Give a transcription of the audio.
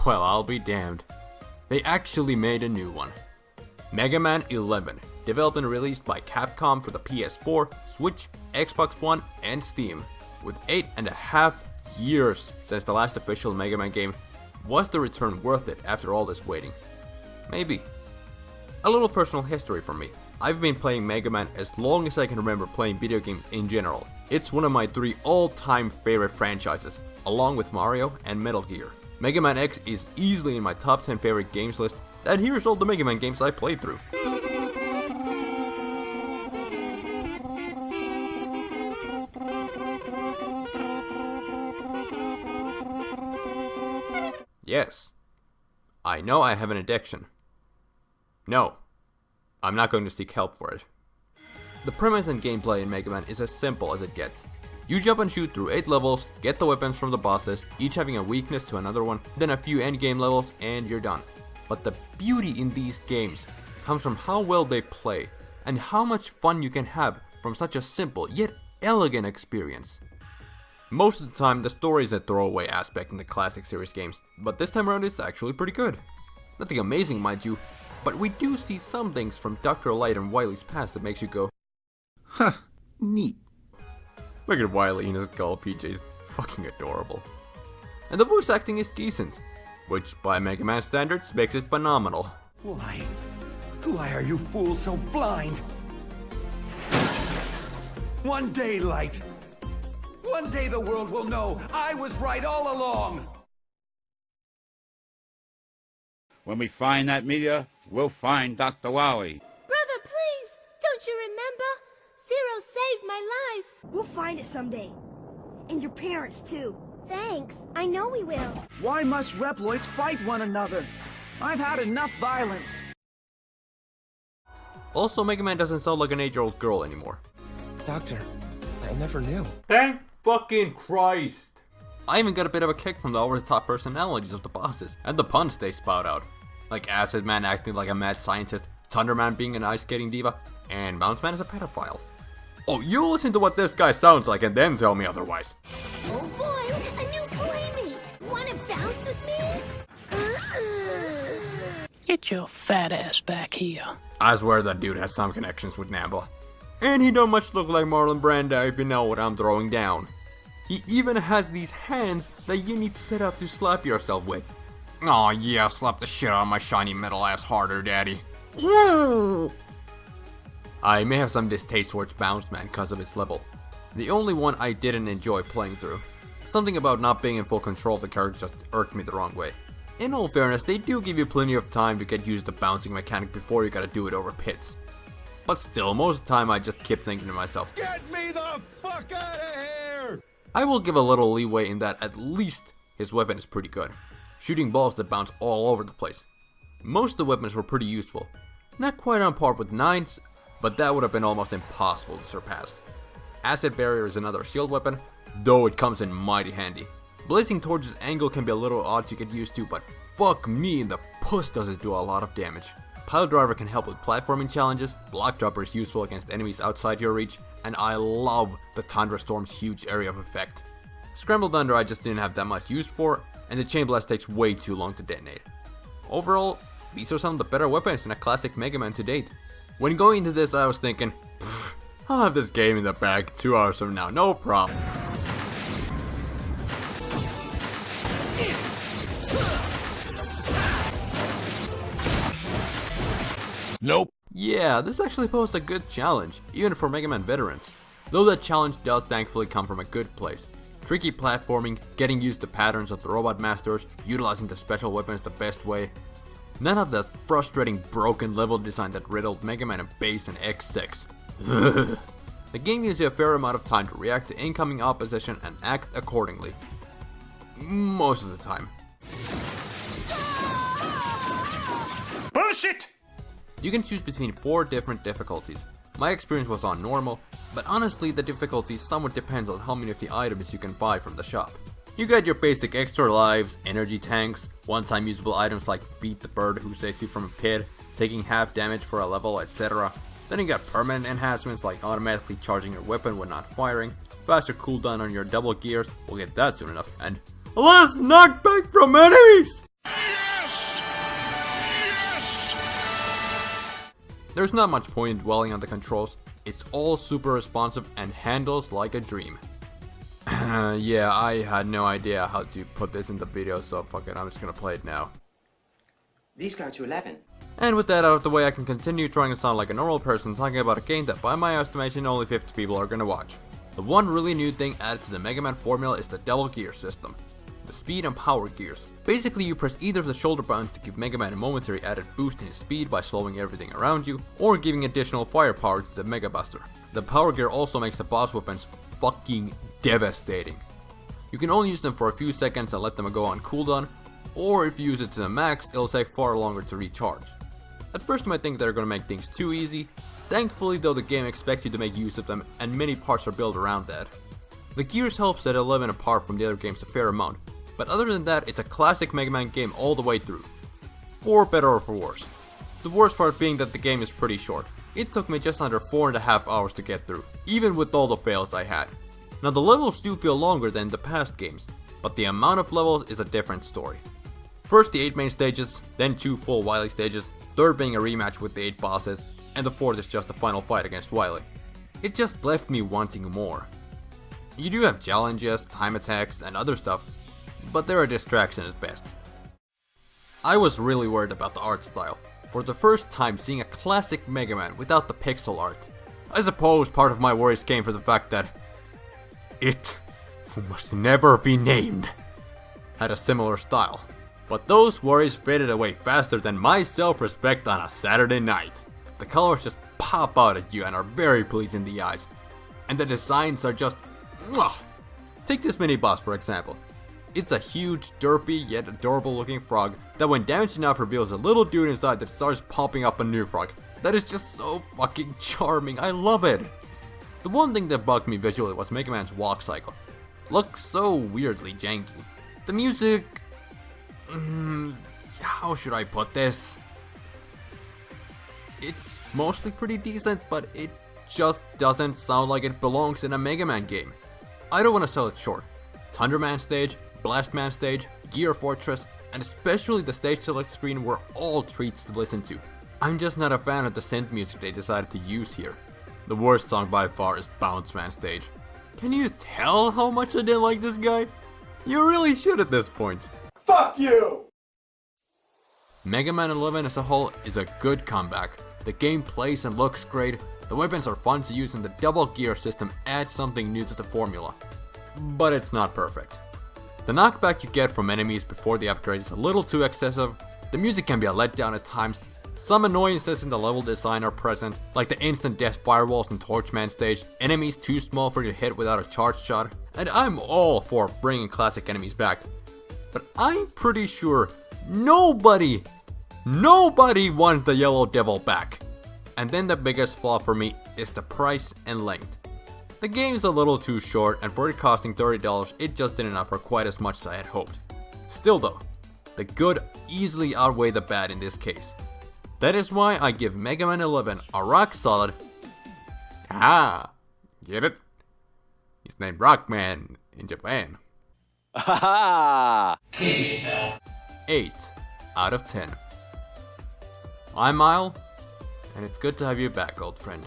Well, I'll be damned. They actually made a new one. Mega Man 11, developed and released by Capcom for the PS4, Switch, Xbox One, and Steam. With 8.5 years since the last official Mega Man game, was the return worth it after all this waiting? Maybe. A little personal history from me. I've been playing Mega Man as long as I can remember playing video games in general. It's one of my 3 all-time favorite franchises, along with Mario and Metal Gear. Mega Man X is easily in my top 10 favorite games list, and here's all the Mega Man games I played through. Yes, I know I have an addiction. No, I'm not going to seek help for it. The premise and gameplay in Mega Man is as simple as it gets. You jump and shoot through 8 levels, get the weapons from the bosses, each having a weakness to another one, then a few endgame levels, and you're done. But the beauty in these games comes from how well they play, and how much fun you can have from such a simple yet elegant experience. Most of the time, the story is a throwaway aspect in the classic series games, but this time around it's actually pretty good. Nothing amazing, mind you, but we do see some things from Dr. Light and Wily's past that makes you go, huh, neat. Look at Wily in his skull PJ, is fucking adorable. And the voice acting is decent, which by Mega Man standards makes it phenomenal. Why are you fools so blind? One day, Light. One day the world will know I was right all along. When we find that meteor, we'll find Dr. Wily. Brother, please, don't you remember? Zero saved my life. We'll find it someday. And your parents, too. Thanks, I know we will. Why must Reploids fight one another? I've had enough violence. Also, Mega Man doesn't sound like an 8-year-old girl anymore. Doctor, I never knew. Thank fucking Christ! I even got a bit of a kick from the over-the-top personalities of the bosses, and the puns they spout out. Like Acid Man acting like a mad scientist, Thunder Man being an ice-skating diva, and Bounce Man is a pedophile. Oh, you listen to what this guy sounds like and then tell me otherwise. Oh boy, a new playmate. Wanna bounce with me? Get your fat ass back here. I swear that dude has some connections with Nambla. And he don't much look like Marlon Brando if you know what I'm throwing down. He even has these hands that you need to set up to slap yourself with. Aw yeah, slap the shit out of my shiny metal ass harder, daddy. I may have some distaste towards Bounce Man because of its level. The only one I didn't enjoy playing through. Something about not being in full control of the character just irked me the wrong way. In all fairness, they do give you plenty of time to get used to the bouncing mechanic before you gotta do it over pits. But still, most of the time I just keep thinking to myself, Get me the fuck out of here! I will give a little leeway in that at least his weapon is pretty good, shooting balls that bounce all over the place. Most of the weapons were pretty useful. Not quite on par with 9's, but that would have been almost impossible to surpass. Acid Barrier is another shield weapon, though it comes in mighty handy. Blazing Torch's angle can be a little odd to get used to, but fuck me in the puss does it do a lot of damage. Pile Driver can help with platforming challenges, Block Dropper is useful against enemies outside your reach, and I love the Thunderstorm's huge area of effect. Scramble Thunder I just didn't have that much use for, and the Chain Blast takes way too long to detonate. Overall, these are some of the better weapons in a classic Mega Man to date. When going into this I was thinking, I'll have this game in the bag 2 hours from now, no problem. Nope. Yeah, this actually posed a good challenge, even for Mega Man veterans. Though that challenge does thankfully come from a good place. Tricky platforming, getting used to patterns of the Robot Masters, utilizing the special weapons the best way. None of that frustrating broken level design that riddled Mega Man and Bass and X6. The game gives you a fair amount of time to react to incoming opposition and act accordingly. Most of the time. Bullshit! You can choose between 4 different difficulties. My experience was on normal, but honestly the difficulty somewhat depends on how many of the items you can buy from the shop. You get your basic extra lives, energy tanks, one-time usable items like Beat the Bird who saves you from a pit, taking half damage for a level, etc. Then you got permanent enhancements like automatically charging your weapon when not firing, faster cooldown on your double gears, we'll get that soon enough, and less knockback from enemies! There's not much point in dwelling on the controls, it's all super responsive and handles like a dream. Yeah, I had no idea how to put this in the video, so fuck it, I'm just gonna play it now. These go to 11. And with that out of the way, I can continue trying to sound like a normal person talking about a game that by my estimation only 50 people are gonna watch. The one really new thing added to the Mega Man formula is the double gear system. The speed and power gears. Basically you press either of the shoulder buttons to give Mega Man a momentary added boost in his speed by slowing everything around you, or giving additional firepower to the Mega Buster. The power gear also makes the boss weapons fucking devastating. You can only use them for a few seconds and let them go on cooldown, or if you use it to the max, it'll take far longer to recharge. At first you might think they're gonna make things too easy. Thankfully though, the game expects you to make use of them and many parts are built around that. The gears help set 11 apart from the other games a fair amount, but other than that it's a classic Mega Man game all the way through. For better or for worse. The worst part being that the game is pretty short. It took me just under 4.5 hours to get through, even with all the fails I had. Now the levels do feel longer than the past games, but the amount of levels is a different story. First the 8 main stages, then 2 full Wily stages, third being a rematch with the 8 bosses, and the fourth is just a final fight against Wily. It just left me wanting more. You do have challenges, time attacks, and other stuff, but they're a distraction at best. I was really worried about the art style. For the first time seeing a classic Mega Man without the pixel art. I suppose part of my worries came from the fact that it, who must never be named, had a similar style. But those worries faded away faster than my self-respect on a Saturday night. The colors just pop out at you and are very pleasing in the eyes. And the designs are just mwah. Take this mini boss for example. It's a huge, derpy, yet adorable looking frog that when damaged enough reveals a little dude inside that starts popping up a new frog. That is just so fucking charming, I love it! The one thing that bugged me visually was Mega Man's walk cycle. Looks so weirdly janky. The music... how should I put this? It's mostly pretty decent, but it just doesn't sound like it belongs in a Mega Man game. I don't want to sell it short. Thunderman stage, Blastman stage, Gear Fortress, and especially the stage select screen were all treats to listen to. I'm just not a fan of the synth music they decided to use here. The worst song by far is Bounce Man stage. Can you tell how much I didn't like this guy? You really should at this point. Fuck you! Mega Man 11 as a whole is a good comeback. The game plays and looks great, the weapons are fun to use and the double gear system adds something new to the formula. But it's not perfect. The knockback you get from enemies before the upgrade is a little too excessive, the music can be a letdown at times, some annoyances in the level design are present, like the instant death firewalls in Torchman stage, enemies too small for you to hit without a charge shot, and I'm all for bringing classic enemies back. But I'm pretty sure nobody wants the Yellow Devil back. And then the biggest flaw for me is the price and length. The game's a little too short, and for it costing $30, it just didn't offer quite as much as I had hoped. Still though, the good easily outweigh the bad in this case. That is why I give Mega Man 11 a rock solid... Ah, get it? He's named Rockman in Japan. 8 out of 10. I'm Mile, and it's good to have you back, old friend.